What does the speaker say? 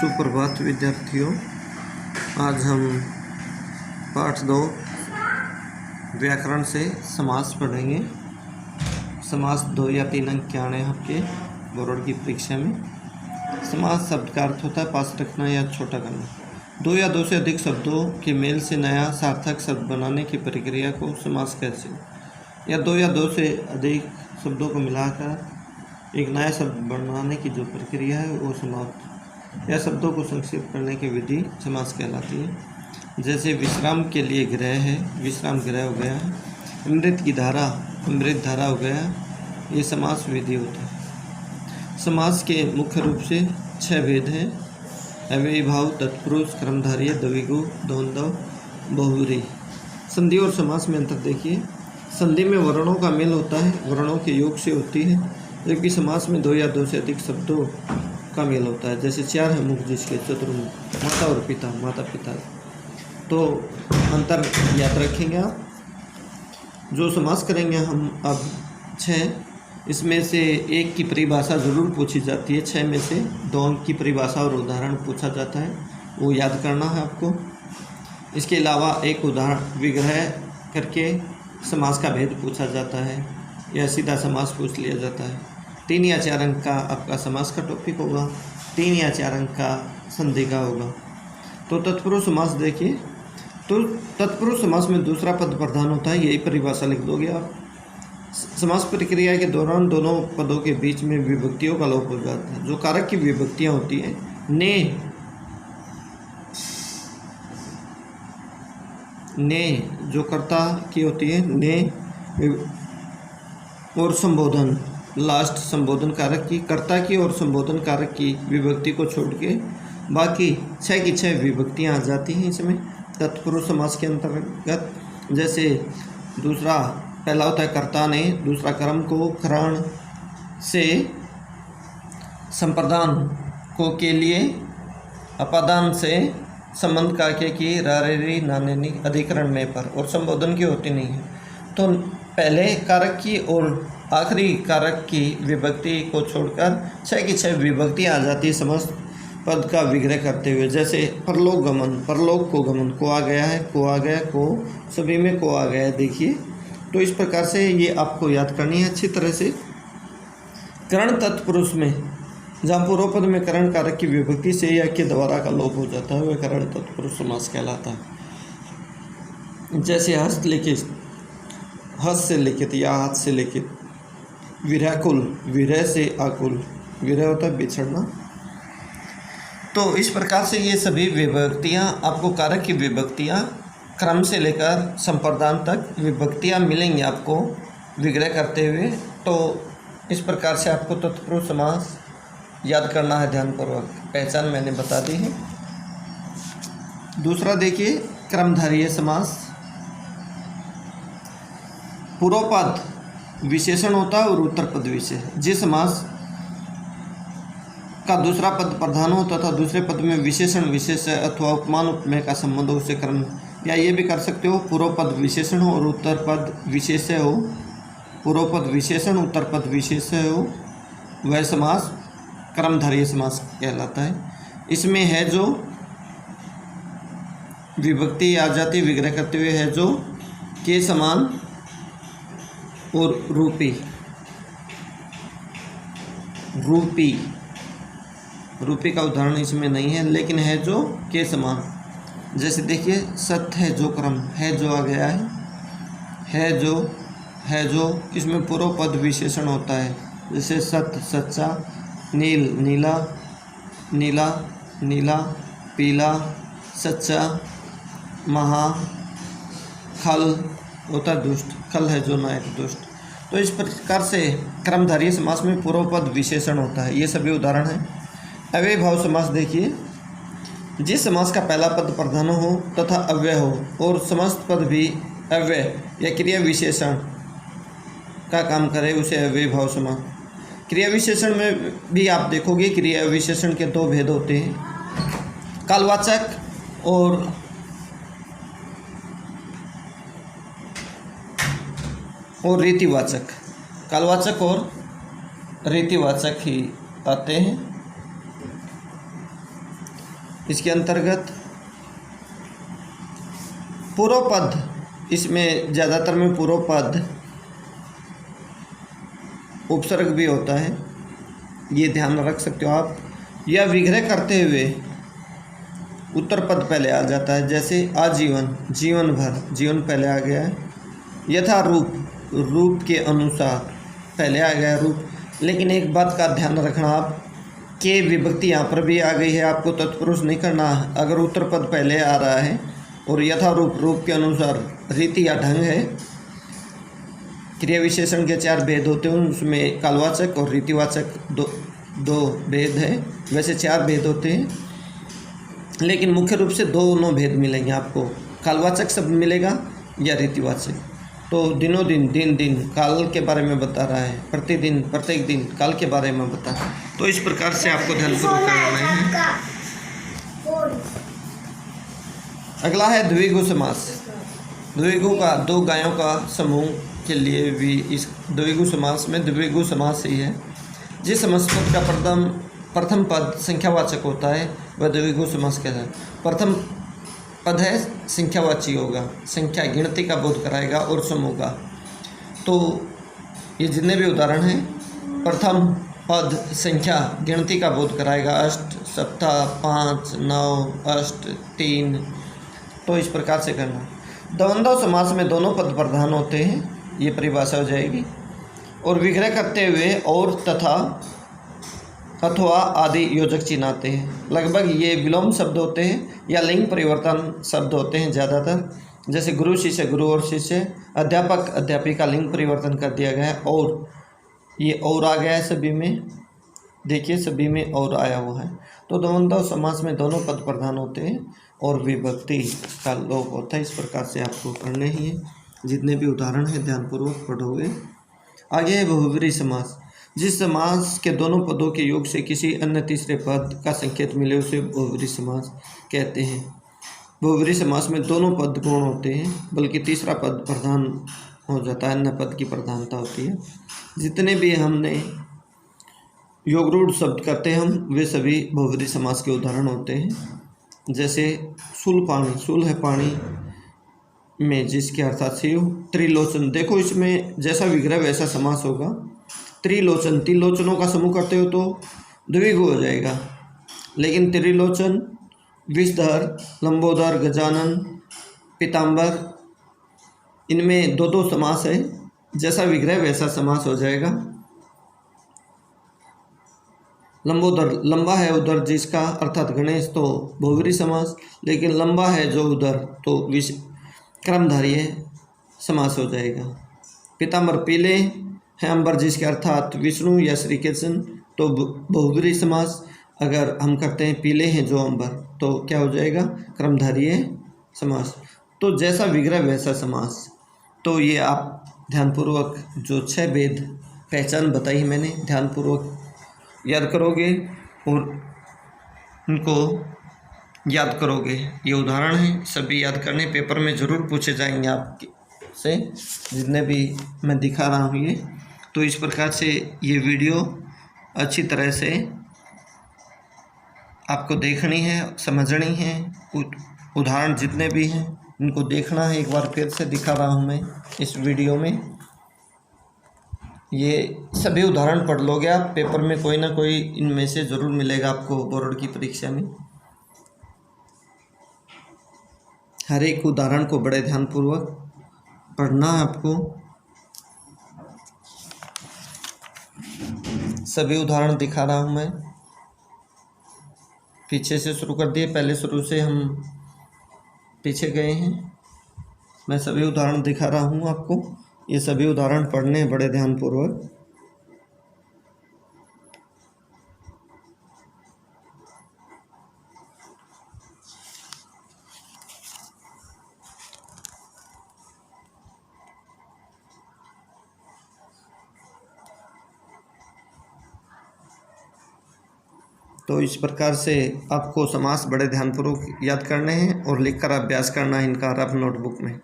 सुप्रभात विद्यार्थियों। आज हम पाठ 2 व्याकरण से समास पढ़ेंगे। समास 2 या 3 अंक के आने आपके बोर्ड की परीक्षा में। समास शब्द का अर्थ होता है पास रखना या छोटा करना। 2 या 2 से अधिक शब्दों के मेल से नया सार्थक शब्द बनाने की प्रक्रिया को समास कहते हैं। या 2 या 2 से अधिक शब्दों को मिलाकर एक नया शब्द बनाने की जो प्रक्रिया है वो समास या शब्दों को संक्षिप्त करने की विधि समास कहलाती है। जैसे विश्राम के लिए गृह है, विश्राम गृह हो गया है। अमृत की धारा, अमृत धारा हो गया। ये समास विधि होता है। समास के मुख्य रूप से 6 भेद हैं। अव्ययीभाव, तत्पुरुष, क्रमधारय, द्विगु, द्वंद्व, बहुव्रीहि। संधि और समास में अंतर देखिए। संधि में वर्णों का मेल होता है, वर्णों के योग से होती है, जबकि समास में 2 या 2 से अधिक शब्दों का मेल होता है। जैसे 4 है मुख जिसके, चतुर्मुख, माता और पिता, माता पिता। तो अंतर याद रखेंगे आप। जो समास करेंगे हम अब 6, इसमें से एक की परिभाषा ज़रूर पूछी जाती है। 6 में से 2 अंक की परिभाषा और उदाहरण पूछा जाता है, वो याद करना है आपको। इसके अलावा एक उदाहरण विग्रह करके समास का भेद पूछा जाता है या सीधा समास पूछ लिया जाता है। 3 या 4 अंक का आपका समास का टॉपिक होगा, 3 या 4 अंक का संधि का होगा। तो तत्पुरुष समास देखिए। तो तत्पुरुष समास में दूसरा पद प्रधान होता है, यही परिभाषा लिख दोगे आप। समास प्रक्रिया के दौरान दोनों पदों के बीच में विभक्तियों का लोप हो जाता है। जो कारक की विभक्तियाँ होती हैं, ने जो कर्ता की होती है, ने और संबोधन, लास्ट संबोधन कारक की, कर्ता की और संबोधन कारक की विभक्ति को छोड़ के बाकी 6 की 6 विभक्तियाँ आ जाती हैं इसमें तत्पुरुष समास के अंतर्गत। जैसे दूसरा पहला होता है कर्ता ने, दूसरा कर्म को, करण से, संप्रदान को के लिए, अपादान से, संबंध का के की, रारेरी नानेनी, अधिकरण में पर, और संबोधन की होती नहीं है। तो पहले कारक की और आखिरी कारक की विभक्ति को छोड़कर 6 की 6 विभक्तियाँ आ जाती है समस्त पद का विग्रह करते हुए। जैसे परलोक गमन, परलोक को गमन, को आ गया है, को आ गया, को सभी में को आ गया है। देखिए, तो इस प्रकार से ये आपको याद करनी है अच्छी तरह से। करण तत्पुरुष में जहाँ पूर्व पद में करण कारक की विभक्ति से या के द्वारा का लोप हो जाता है, वह करण तत्पुरुष समास कहलाता है। जैसे हस्त लिखित, हस्त से लिखित या हाथ से लिखित। विरहकुल, विरह से आकुल, विरह होता है बिछड़ना। तो इस प्रकार से ये सभी विभक्तियाँ आपको, कारक की विभक्तियाँ क्रम से लेकर संप्रदान तक विभक्तियाँ मिलेंगी आपको विग्रह करते हुए। तो इस प्रकार से आपको तत्पुरुष समास याद करना है ध्यानपूर्वक। पहचान मैंने बता दी है। दूसरा देखिए क्रमधारय समास। पूर्व पद विशेषण होता है और उत्तर पद विशेषण। जिस समास का दूसरा पद प्रधान हो तथा दूसरे पद में विशेषण विशेष्य अथवा उपमान उपमेय का संबंध हो, उसे क्रम, या ये भी कर सकते हो पूर्व पद विशेषण हो और उत्तर पद विशेष्य हो। पूर्व पद विशेषण, उत्तर पद विशेष्य हो, वह समास क्रमधारय समास कहलाता है। इसमें है जो विभक्ति आ जाती विग्रह करते हुए, है जो के समान और रूपी, रूपी, रूपी का उदाहरण इसमें नहीं है, लेकिन है जो के समान। जैसे देखिए सत्य है जो क्रम, है जो आ गया है जो, है जो, इसमें पूर्व पद विशेषण होता है। जैसे सत्य सच्चा, नील नीला, नीला नीला, पीला सच्चा, महा, खल होता दुष्ट, खल है जो नायक दुष्ट। तो इस प्रकार से क्रमधारय समास में पूर्व पद विशेषण होता है। ये सभी उदाहरण हैं। अव्ययीभाव समास देखिए। जिस समास का पहला पद प्रधान हो तथा अव्यय हो और समस्त पद भी अव्यय या क्रिया विशेषण का काम करे, उसे अव्ययीभाव समास। क्रिया विशेषण में भी आप देखोगे क्रिया विशेषण के 2 भेद होते हैं, कालवाचक और रीतिवाचक। कालवाचक और रीतिवाचक ही आते हैं। इसके अंतर्गत पूर्व पद, इसमें ज़्यादातर में पूर्व पद उपसर्ग भी होता है, ये ध्यान रख सकते हो आप। या विग्रह करते हुए उत्तर पद पहले आ जाता है, जैसे आजीवन, जीवन भर, जीवन पहले आ गया है। यथा रूप, रूप के अनुसार पहले आ गया रूप। लेकिन एक बात का ध्यान रखना आप, के विभक्ति यहाँ पर भी आ गई है, आपको तत्पुरुष नहीं करना। अगर उत्तर पद पहले आ रहा है और यथा रूप, रूप के अनुसार, रीति या ढंग है, क्रिया विशेषण के 4 भेद होते हैं, उसमें कालवाचक और रीतिवाचक दो भेद है। वैसे 4 भेद होते हैं, लेकिन मुख्य रूप से दोनों भेद मिलेंगे आपको, कालवाचक शब्द मिलेगा या रीतिवाचक। तो दिनों दिन, दिन दिन काल के बारे में बता रहा है, प्रतिदिन, प्रत्येक दिन काल के बारे में बता रहा है। तो इस प्रकार से आपको ध्यानपूर्वक करना है। अगला है द्विगु समास। द्विगु का, 2 गायों का समूह के लिए भी इस द्विगु समास में द्विगु समास ही है। जिस समास का प्रथम पद संख्यावाचक होता है वह द्विगु समास कहता है। प्रथम पद है संख्यावाची होगा, संख्या गिनती का बोध कराएगा और समूह का। तो ये जितने भी उदाहरण हैं, प्रथम पद संख्या गिनती का बोध कराएगा, अष्ट, सप्ताह, 5, 9, अष्ट, 3। तो इस प्रकार से करना। द्वंद्व समास में दोनों पद प्रधान होते हैं, ये परिभाषा हो जाएगी। और विग्रह करते हुए और, तथा, अथवा आदि योजक चिन्ह आते हैं। लगभग ये विलोम शब्द होते हैं या लिंग परिवर्तन शब्द होते हैं ज़्यादातर। जैसे गुरु शिष्य, गुरु और शिष्य, अध्यापक अध्यापिका लिंग परिवर्तन कर दिया गया है। और ये और आ गया है सभी में, देखिए सभी में और आया हुआ है। तो द्वंद्व समास में दोनों पद प्रधान होते हैं और विभक्ति का लोप होता है। इस प्रकार से आपको पढ़ने ही है, जितने भी उदाहरण हैं ध्यानपूर्वक पढ़ोगे। आगे है बहुब्रीहि समास। जिस समास के दोनों पदों के योग से किसी अन्य तीसरे पद का संकेत मिले उसे बहुब्रीहि समास कहते हैं। बहुब्रीहि समास में दोनों पद गौण होते हैं, बल्कि तीसरा पद प्रधान हो जाता है, अन्य पद की प्रधानता होती है। जितने भी हमने योगरूढ़ शब्द करते हैं हम, वे सभी बहुब्रीहि समास के उदाहरण होते हैं। जैसे शूल पाणी, शूल है पानी में, जिसके अर्थात शिव। त्रिलोचन, देखो इसमें जैसा विग्रह वैसा समास होगा। त्रिलोचन, 3 लोचनों का समूह करते हो तो द्विगु हो जाएगा। लेकिन त्रिलोचन, विषधर, लंबोदर, गजानन, पीताम्बर, इनमें 2 समास है, जैसा विग्रह वैसा समास हो जाएगा। लंबोदर, लंबा है उदर जिसका, अर्थात गणेश, तो बहुब्रीहि समास। लेकिन लंबा है जो उदर, तो क्रमधारीय समास हो जाएगा। पीताम्बर, पीले है अंबर जिसके, अर्थात विष्णु या श्री कृष्ण, तो बहुब्रीहि समास। अगर हम करते हैं पीले हैं जो अंबर, तो क्या हो जाएगा, क्रमधारीय समास। तो जैसा विग्रह वैसा समास। तो ये आप ध्यानपूर्वक जो 6 भेद पहचान बताई मैंने, ध्यानपूर्वक याद करोगे और उनको याद करोगे। ये उदाहरण हैं, सभी याद करने, पेपर में ज़रूर पूछे जाएंगे आपसे, जितने भी मैं दिखा रहा हूँ ये। तो इस प्रकार से ये वीडियो अच्छी तरह से आपको देखनी है, समझनी है। उदाहरण जितने भी हैं इनको देखना है। एक बार फिर से दिखा रहा हूँ मैं इस वीडियो में। ये सभी उदाहरण पढ़ लोगे आप, पेपर में कोई ना कोई इनमें से ज़रूर मिलेगा आपको बोर्ड की परीक्षा में। हर एक उदाहरण को बड़े ध्यानपूर्वक पढ़ना है आपको। सभी उदाहरण दिखा रहा हूँ मैं, पीछे से शुरू कर दिए, पहले शुरू से हम पीछे गए हैं। मैं सभी उदाहरण दिखा रहा हूँ आपको। ये सभी उदाहरण पढ़ने बड़े ध्यानपूर्वक। तो इस प्रकार से आपको समास बड़े ध्यानपूर्वक याद करने हैं और लिखकर अभ्यास करना है इनका रफ नोटबुक में।